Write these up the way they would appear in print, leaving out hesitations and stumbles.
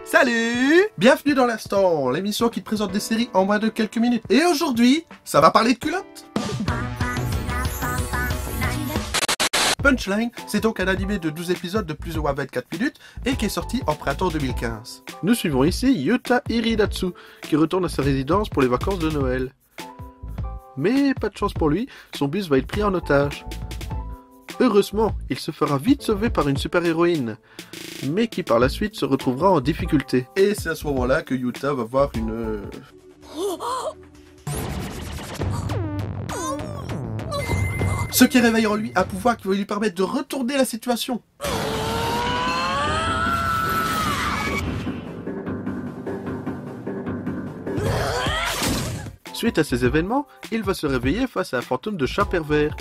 Salut! Bienvenue dans l'Instant, l'émission qui te présente des séries en moins de quelques minutes. Et aujourd'hui, ça va parler de culottes. Punchline, c'est donc un animé de 12 épisodes de plus ou moins 24 minutes et qui est sorti en printemps 2015. Nous suivons ici Yuta Hiridatsu, qui retourne à sa résidence pour les vacances de Noël. Mais pas de chance pour lui, son bus va être pris en otage. Heureusement, il se fera vite sauver par une super-héroïne, mais qui par la suite se retrouvera en difficulté. Et c'est à ce moment-là que Yuta va voir une... Ce qui réveille en lui un pouvoir qui va lui permettre de retourner la situation. Suite à ces événements, il va se réveiller face à un fantôme de chat pervers,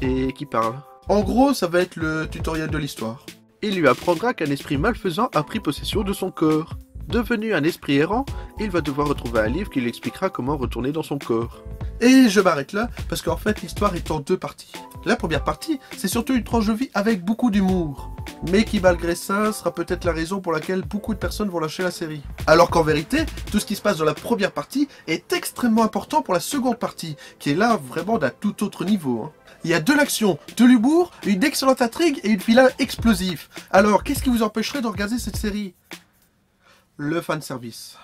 et qui parle. En gros, ça va être le tutoriel de l'histoire. Il lui apprendra qu'un esprit malfaisant a pris possession de son corps. Devenu un esprit errant, il va devoir retrouver un livre qui lui expliquera comment retourner dans son corps. Et je m'arrête là, parce qu'en fait l'histoire est en deux parties. La première partie, c'est surtout une tranche de vie avec beaucoup d'humour, mais qui malgré ça sera peut-être la raison pour laquelle beaucoup de personnes vont lâcher la série. Alors qu'en vérité, tout ce qui se passe dans la première partie est extrêmement important pour la seconde partie, qui est là vraiment d'un tout autre niveau. Il y a de l'action, de l'humour, une excellente intrigue et une finale explosive. Alors, qu'est-ce qui vous empêcherait de regarder cette série? Le fanservice.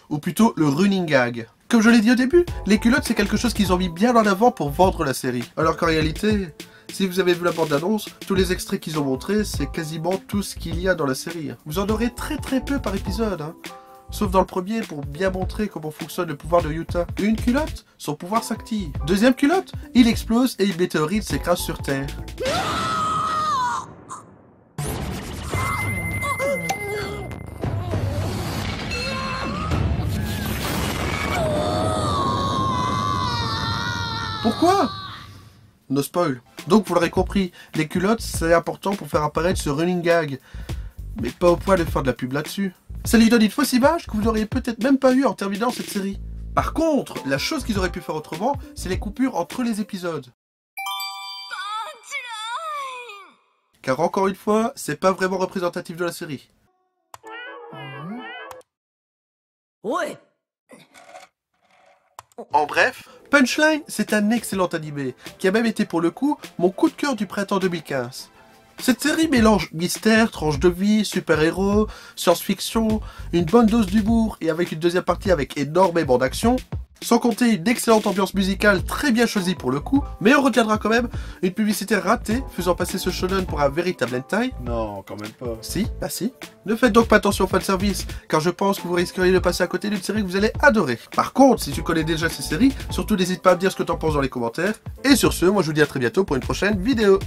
Ou plutôt le running gag. Comme je l'ai dit au début, les culottes c'est quelque chose qu'ils ont mis bien en avant pour vendre la série. Alors qu'en réalité, si vous avez vu la bande-annonce, tous les extraits qu'ils ont montrés, c'est quasiment tout ce qu'il y a dans la série. Vous en aurez très peu par épisode. Sauf dans le premier pour bien montrer comment fonctionne le pouvoir de Yuta. Une culotte, son pouvoir s'active. Deuxième culotte, il explose et une météorite s'écrase sur Terre. Pourquoi? No spoil. Donc vous l'aurez compris, les culottes c'est important pour faire apparaître ce running gag. Mais pas au point de faire de la pub là-dessus. Ça lui donne une fausse image que vous n'auriez peut-être même pas eu en terminant cette série. Par contre, la chose qu'ils auraient pu faire autrement, c'est les coupures entre les épisodes. Car encore une fois, c'est pas vraiment représentatif de la série. Ouais. En bref, Punchline, c'est un excellent animé, qui a même été pour le coup mon coup de cœur du printemps 2015. Cette série mélange mystère, tranche de vie, super-héros, science-fiction, une bonne dose d'humour et avec une deuxième partie avec énormément d'action, sans compter une excellente ambiance musicale très bien choisie pour le coup, mais on retiendra quand même une publicité ratée faisant passer ce shonen pour un véritable hentai. Non, quand même pas. Si, bah si. Ne faites donc pas attention au fanservice, car je pense que vous risqueriez de passer à côté d'une série que vous allez adorer. Par contre, si tu connais déjà ces séries, surtout n'hésite pas à me dire ce que t'en penses dans les commentaires. Et sur ce, moi je vous dis à très bientôt pour une prochaine vidéo.